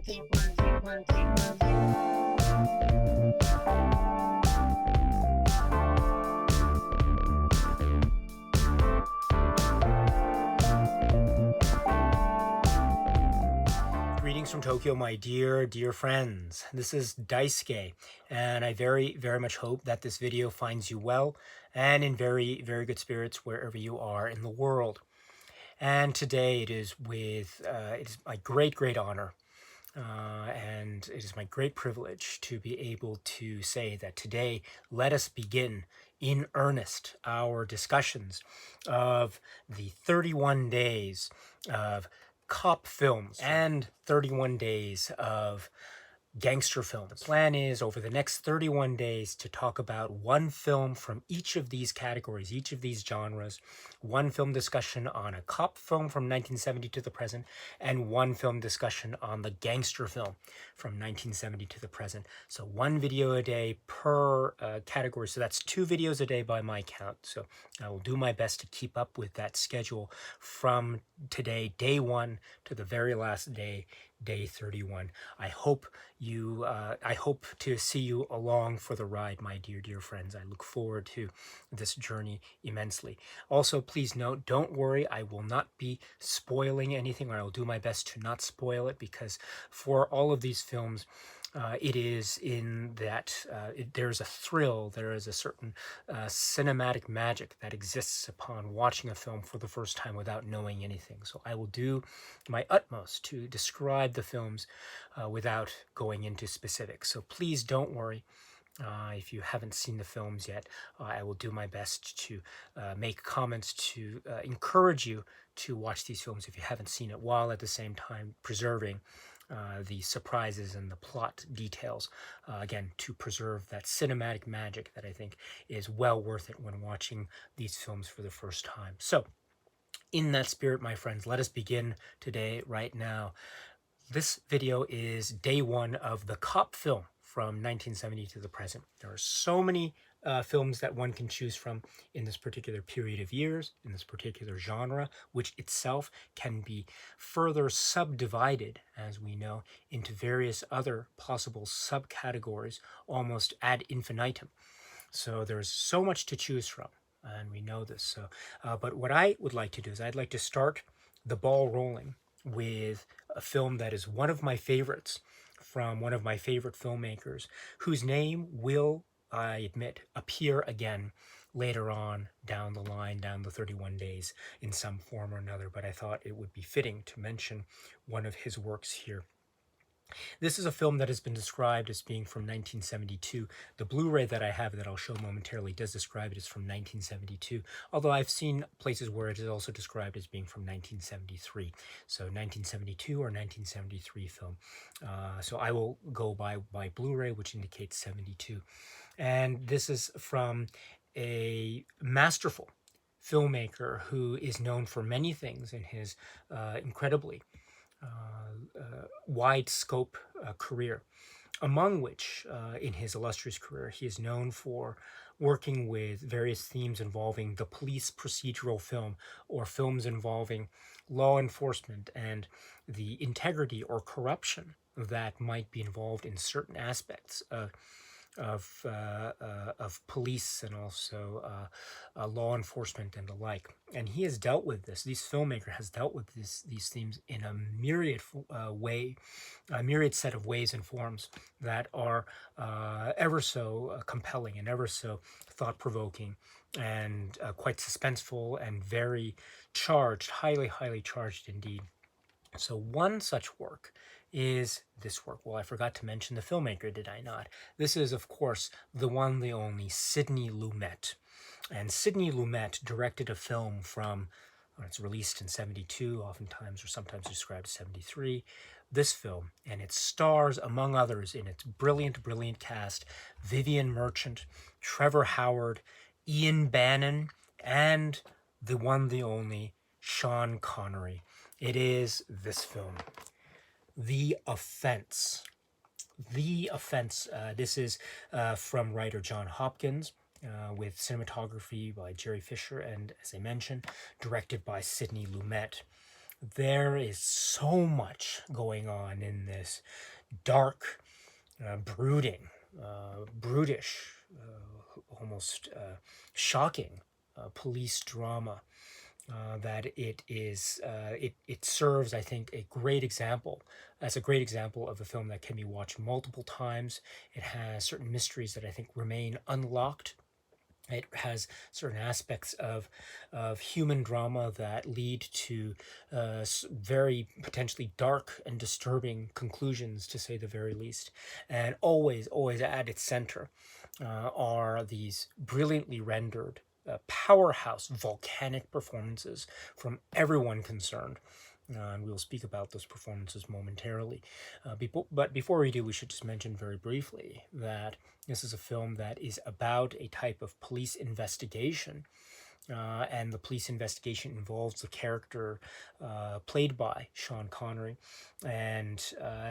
Greetings from Tokyo, my dear friends. This is Daisuke, and I very much hope that this video finds you well and in very good spirits wherever you are in the world. And today it is my great honor and it is my great privilege to be able to say that today let us begin in earnest our discussions of the 31 days of cop films and 31 days of gangster film. The plan is over the next 31 days to talk about one film from each of these categories, each of these genres, one film discussion on a cop film from 1970 to the present, and one film discussion on the gangster film from 1970 to the present. So one video a day per category. So that's 2 videos a day by my count. So I will do my best to keep up with that schedule from today, day 1, to the very last day, day 31. I hope to see you along for the ride, my dear friends. I look forward to this journey immensely. Also, please note, don't worry, I will not be spoiling anything, or I will do my best to not spoil it, because for all of these films, it is in that there's a thrill, there is a certain cinematic magic that exists upon watching a film for the first time without knowing anything. So I will do my utmost to describe the films without going into specifics. So please don't worry. If you haven't seen the films yet, I will do my best to make comments to encourage you to watch these films if you haven't seen it, while at the same time preserving the surprises and the plot details, again, to preserve that cinematic magic that I think is well worth it when watching these films for the first time. So, in that spirit, my friends, let us begin today, right now. This video is day 1 of the cop film from 1970 to the present. There are so many films that one can choose from in this particular period of years, in this particular genre, which itself can be further subdivided, as we know, into various other possible subcategories, almost ad infinitum. So there's so much to choose from, and we know this. So, but what I would like to do is I'd like to start the ball rolling with a film that is one of my favorites, from one of my favorite filmmakers, whose name will, I admit, appear again later on down the line, down the 31 days, in some form or another, but I thought it would be fitting to mention one of his works here. This is a film that has been described as being from 1972. The Blu-ray that I have that I'll show momentarily does describe it as from 1972, although I've seen places where it is also described as being from 1973. So 1972 or 1973 film. So I will go by Blu-ray, which indicates 72. And this is from a masterful filmmaker who is known for many things in his incredibly wide scope career, among which in his illustrious career he is known for working with various themes involving the police procedural film, or films involving law enforcement and the integrity or corruption that might be involved in certain aspects of police and also law enforcement and the like. And he has dealt with this. This filmmaker has dealt with these themes in a myriad set of ways and forms that are ever so compelling and ever so thought-provoking and quite suspenseful and very charged, highly charged indeed. So one such work is this work. Well, I forgot to mention the filmmaker, did I not? This is, of course, the one, the only Sidney Lumet. And Sidney Lumet directed a film from, it's released in 72, oftentimes or sometimes described as 73, this film. And it stars, among others, in its brilliant cast, Vivian Merchant, Trevor Howard, Ian Bannon, and the one, the only Sean Connery. It is this film, The Offense. The Offense. This is from writer John Hopkins, with cinematography by Jerry Fisher, and, as I mentioned, directed by Sidney Lumet. There is so much going on in this dark, brooding, brutish, almost shocking police drama that it serves, I think, a great example as a great example of a film that can be watched multiple times. It has certain mysteries that I think remain unlocked. It has certain aspects of human drama that lead to very potentially dark and disturbing conclusions, to say the very least. And always at its center are these brilliantly rendered, powerhouse volcanic performances from everyone concerned. And we'll speak about those performances momentarily. But before we do, we should just mention very briefly that this is a film that is about a type of police investigation. And the police investigation involves the character played by Sean Connery. And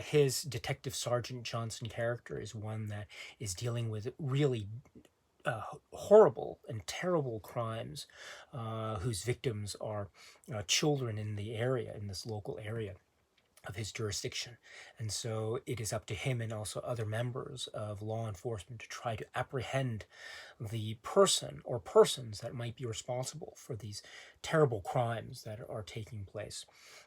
his Detective Sergeant Johnson character is one that is dealing with really horrible and terrible crimes whose victims are children in the area, in this local area of his jurisdiction. And so it is up to him and also other members of law enforcement to try to apprehend the person or persons that might be responsible for these terrible crimes that are taking place.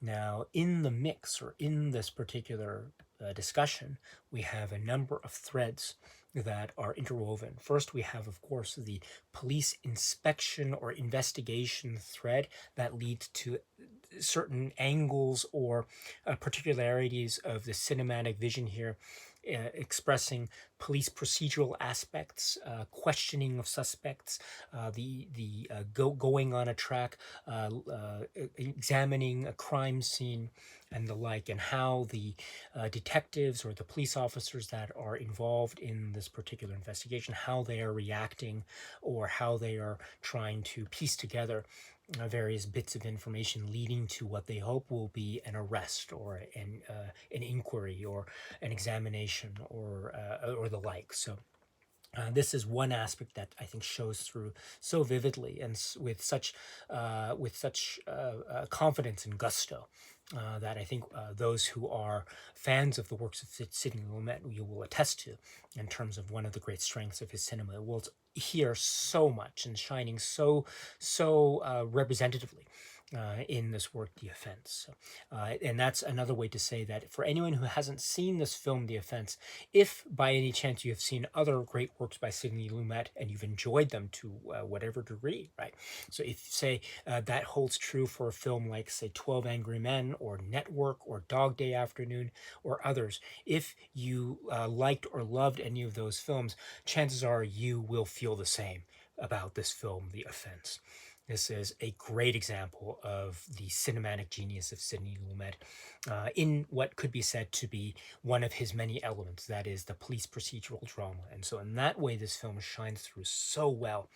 Now, in the mix, or in this particular discussion, we have a number of threads that are interwoven. First, we have, of course, the police inspection or investigation thread that leads to certain angles or particularities of the cinematic vision here, expressing police procedural aspects, questioning of suspects, going on a track, examining a crime scene, and the like, and how the detectives or the police officers that are involved in this particular investigation, how they are reacting or how they are trying to piece together various bits of information leading to what they hope will be an arrest or an inquiry or an examination or the like. So this is one aspect that I think shows through so vividly and with such confidence and gusto that I think those who are fans of the works of Sidney Lumet you will attest to, in terms of one of the great strengths of his cinema. It will here so much and shining so representatively in this work, The Offense. And that's another way to say that for anyone who hasn't seen this film, The Offense, if by any chance you have seen other great works by Sidney Lumet and you've enjoyed them to whatever degree, right? So if, say, that holds true for a film like, say, 12 Angry Men or Network or Dog Day Afternoon or others, if you liked or loved any of those films, chances are you will feel the same about this film, The Offense. This is a great example of the cinematic genius of Sidney Lumet in what could be said to be one of his many elements, that is the police procedural drama. And so in that way, this film shines through so well.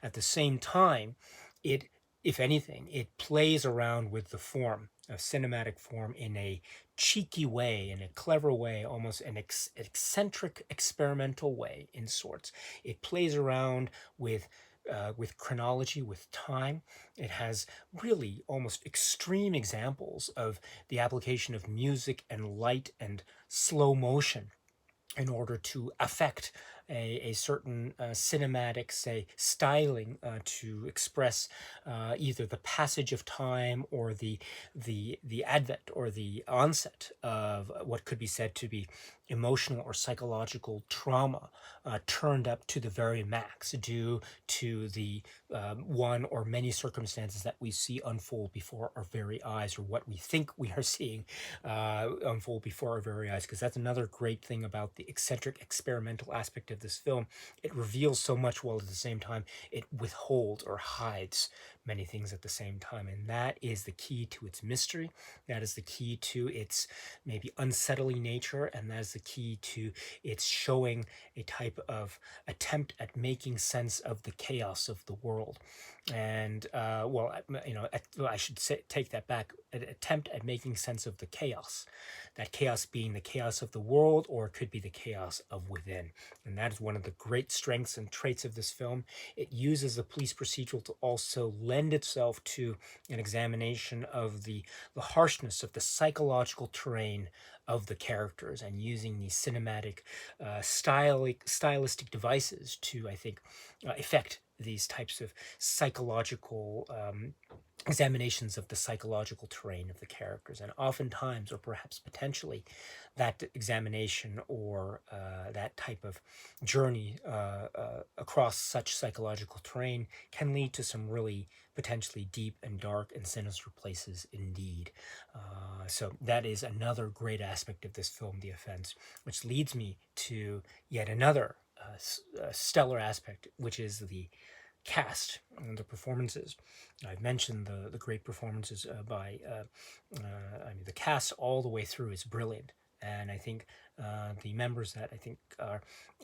At the same time, it, if anything, it plays around with the form, a cinematic form, in a cheeky way, in a clever way, almost an eccentric experimental way in sorts. It plays around with chronology, with time. It has really almost extreme examples of the application of music and light and slow motion in order to affect a certain cinematic, say, styling to express either the passage of time or the advent or the onset of what could be said to be emotional or psychological trauma turned up to the very max due to the one or many circumstances that we see unfold before our very eyes, or what we think we are seeing unfold before our very eyes. Because that's another great thing about the eccentric experimental aspect of this film. It reveals so much while at the same time it withholds or hides many things at the same time. And that is the key to its mystery. That is the key to its maybe unsettling nature. And that is the key to its showing a type of attempt at making sense of the chaos of the world. And, I should say, take that back, an attempt at making sense of the chaos. That chaos being the chaos of the world, or it could be the chaos of within. And that is one of the great strengths and traits of this film. It uses the police procedural to also lend itself to an examination of the harshness of the psychological terrain of the characters, and using these cinematic stylistic devices to, I think, effect these types of psychological examinations of the psychological terrain of the characters. And oftentimes, or perhaps potentially, that examination or that type of journey across such psychological terrain can lead to some really potentially deep and dark and sinister places indeed. So that is another great aspect of this film, The Offense, which leads me to yet another stellar aspect, which is the cast and the performances. I've mentioned the great performances by I mean, the cast all the way through is brilliant, and I think the members that I think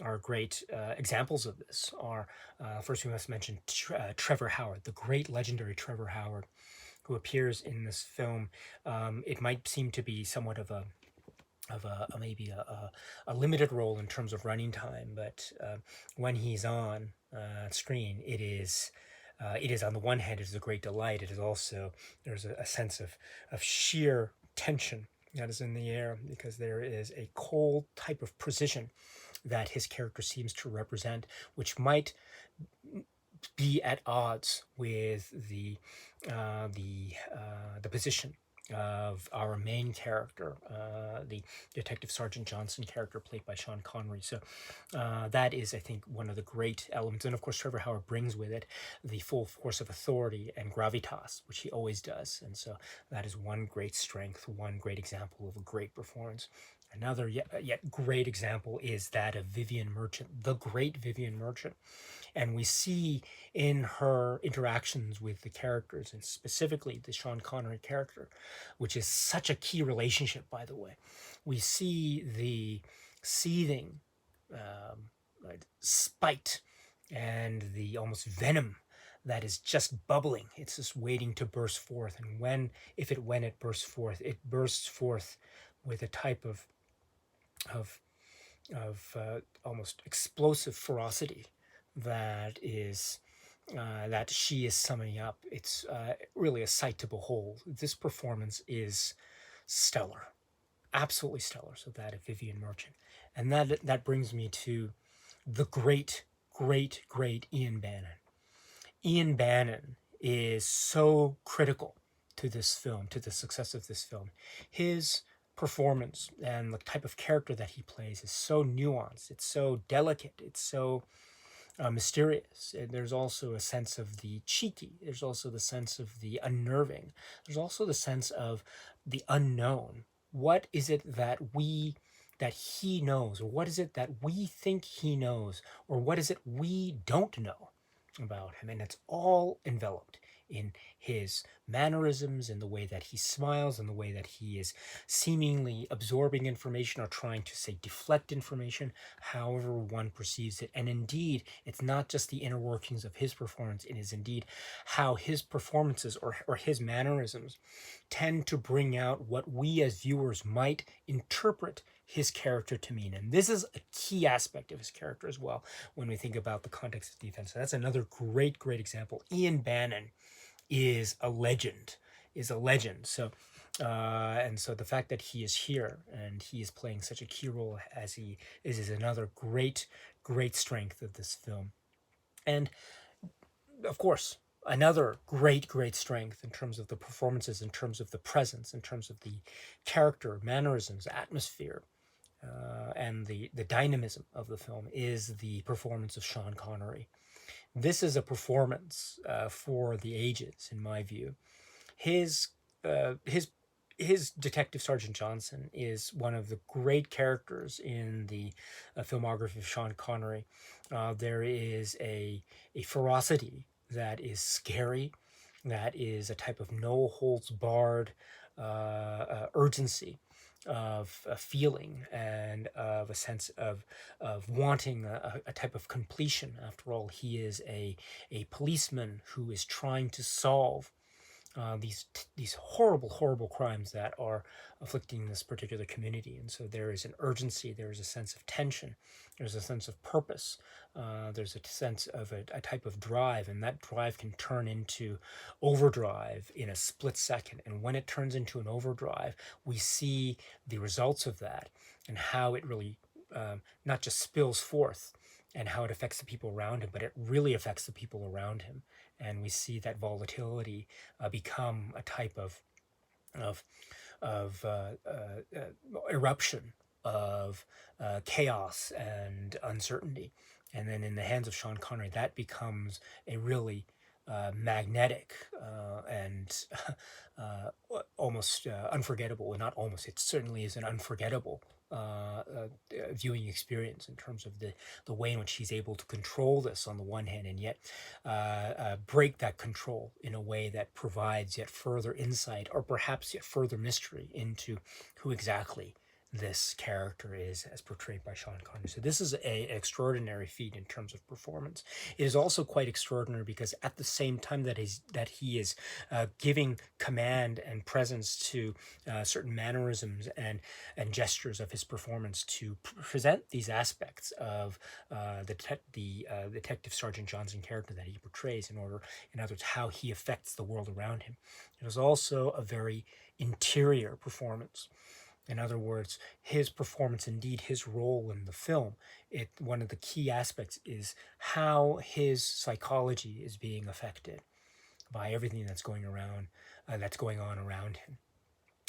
are great examples of this are, first we must mention Trevor Howard, the great legendary Trevor Howard, who appears in this film. It might seem to be somewhat of a maybe a limited role in terms of running time, but when he's on screen, it is on the one hand, it is a great delight. It is also, there's a sense of sheer tension that is in the air, because there is a cold type of precision that his character seems to represent, which might be at odds with the position of our main character, the Detective Sergeant Johnson character played by Sean Connery. So that is, I think, one of the great elements. And of course, Trevor Howard brings with it the full force of authority and gravitas, which he always does. And so that is one great strength, one great example of a great performance. Another yet great example is that of Vivian Merchant, the great Vivian Merchant. And we see in her interactions with the characters, and specifically the Sean Connery character, which is such a key relationship, by the way, we see the seething spite and the almost venom that is just bubbling. It's just waiting to burst forth. And when it bursts forth with a type of almost explosive ferocity that is that she is summing up. It's really a sight to behold. This performance is stellar, absolutely stellar. So that of Vivian Merchant, and that brings me to the great Ian Bannon. Ian Bannon is so critical to this film, to the success of this film. His performance and the type of character that he plays is so nuanced, it's so delicate, it's so mysterious. And there's also a sense of the cheeky, there's also the sense of the unnerving, there's also the sense of the unknown. What is it that he knows, or what is it that we think he knows, or what is it we don't know about him? And it's all enveloped in his mannerisms, in the way that he smiles, in the way that he is seemingly absorbing information or trying to, say, deflect information, however one perceives it. And indeed, it's not just the inner workings of his performance, it is indeed how his performances or his mannerisms tend to bring out what we as viewers might interpret his character to mean. And this is a key aspect of his character as well when we think about the context of The Offense. So that's another great example. Ian Bannon is a legend. So and so the fact that he is here and he is playing such a key role as he is another great strength of this film. And of course, another great strength in terms of the performances, in terms of the presence, in terms of the character, mannerisms, atmosphere, and the dynamism of the film is the performance of Sean Connery. This is a performance for the ages, in my view. His Detective Sergeant Johnson is one of the great characters in the filmography of Sean Connery. There is a ferocity that is scary, that is a type of no holds barred urgency of a feeling and of a sense of wanting a type of completion. After all, he is a policeman who is trying to solve these horrible crimes that are afflicting this particular community. And so there is an urgency, there is a sense of tension, there's a sense of purpose, there's a sense of a type of drive, and that drive can turn into overdrive in a split second. And when it turns into an overdrive, we see the results of that and how it really not just spills forth and how it affects the people around him, but it really affects the people around him. And we see that volatility become a type of eruption of chaos and uncertainty. And then in the hands of Sean Connery, that becomes a really magnetic and almost unforgettable. Well, not almost, it certainly is an unforgettable viewing experience in terms of the way in which he's able to control this on the one hand, and yet break that control in a way that provides yet further insight, or perhaps yet further mystery into who exactly this character is as portrayed by Sean Connery. So this is an extraordinary feat in terms of performance. It is also quite extraordinary because at the same time that he is giving command and presence to certain mannerisms and gestures of his performance to present these aspects of the Detective Sergeant Johnson character that he portrays, in other words, how he affects the world around him. It is also a very interior performance. In other words, his performance, indeed his role in the film, one of the key aspects is how his psychology is being affected by everything that's going on around him,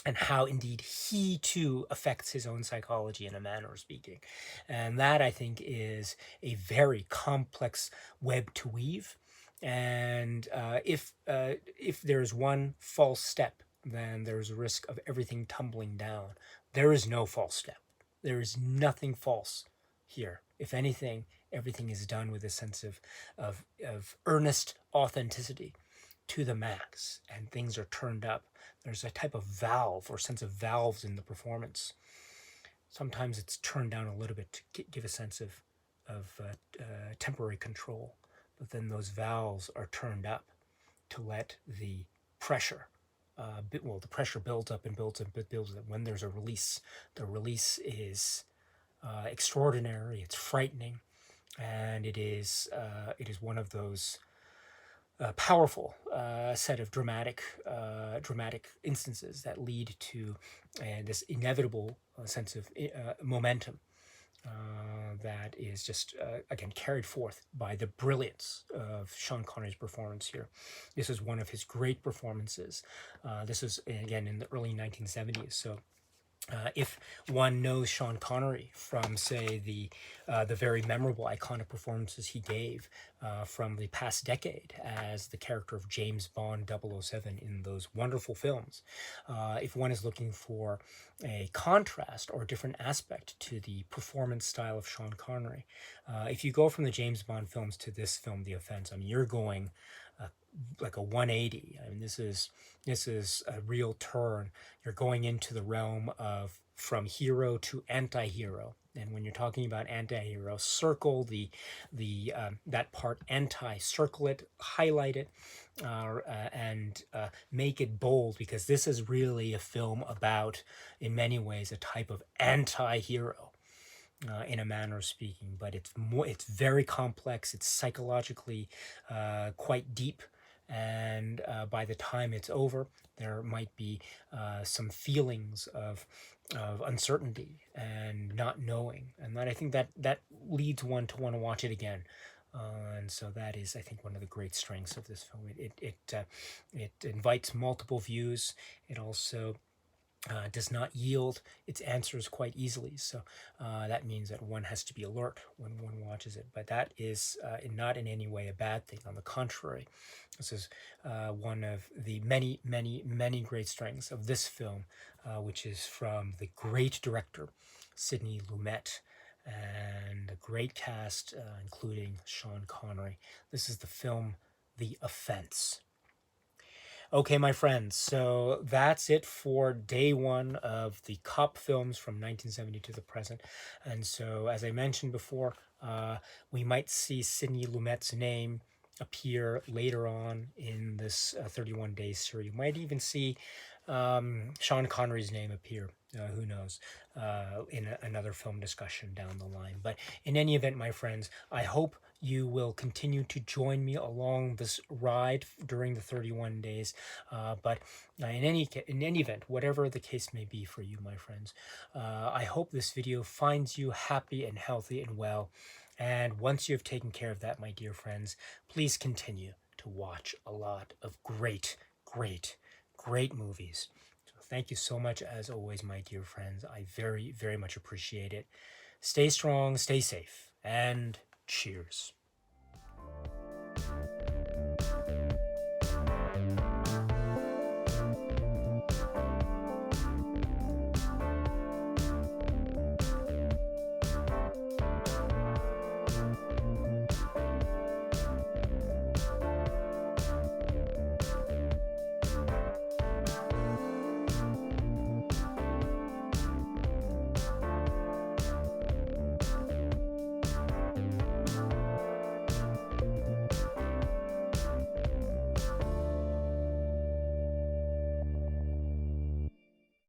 and how indeed he too affects his own psychology in a manner of speaking. And that, I think, is a very complex web to weave. And if there's one false step, then there's a risk of everything tumbling down. There is no false step. There is nothing false here. If anything, everything is done with a sense of earnest authenticity to the max, and things are turned up. There's a type of valve or sense of valves in the performance. Sometimes it's turned down a little bit to give a sense of temporary control, but then those valves are turned up to let the pressure the pressure builds up and builds up and builds up. When there's a release, the release is extraordinary, it's frightening, and it is one of those powerful set of dramatic instances that lead to this inevitable sense of momentum that is just, again, carried forth by the brilliance of Sean Connery's performance here. This is one of his great performances. This is, again, in the early 1970s. So if one knows Sean Connery from, say, the very memorable, iconic performances he gave from the past decade as the character of James Bond 007 in those wonderful films, if one is looking for a contrast or a different aspect to the performance style of Sean Connery, if you go from the James Bond films to this film, The Offense, I mean, you're going like a 180. I mean, this is a real turn. You're going into the realm of from hero to anti-hero. And when you're talking about anti-hero, circle that part anti, circle it, highlight it, and make it bold, because this is really a film about, in many ways, a type of anti-hero. In a manner of speaking, but it's very complex. It's psychologically quite deep, and by the time it's over, there might be some feelings of uncertainty and not knowing, and that I think that leads one to want to watch it again. And so that is, I think, one of the great strengths of this film. It invites multiple views. It also does not yield its answers quite easily. So that means that one has to be alert when one watches it. But that is not in any way a bad thing. On the contrary, this is one of the many great strengths of this film, which is from the great director, Sidney Lumet, and a great cast, including Sean Connery. This is the film The Offense. Okay, my friends, so that's it for day one of the cop films from 1970 to the present. And so, as I mentioned before, we might see Sidney Lumet's name appear later on in this 31 Days series. You might even see Sean Connery's name appear. Who knows, in another film discussion down the line. But in any event, my friends, I hope you will continue to join me along this ride during the 31 days. But in any event, whatever the case may be for you, my friends, I hope this video finds you happy and healthy and well. And once you have taken care of that, my dear friends, please continue to watch a lot of great, great, great movies. So thank you so much, as always, my dear friends. I very, very much appreciate it. Stay strong, stay safe, and cheers.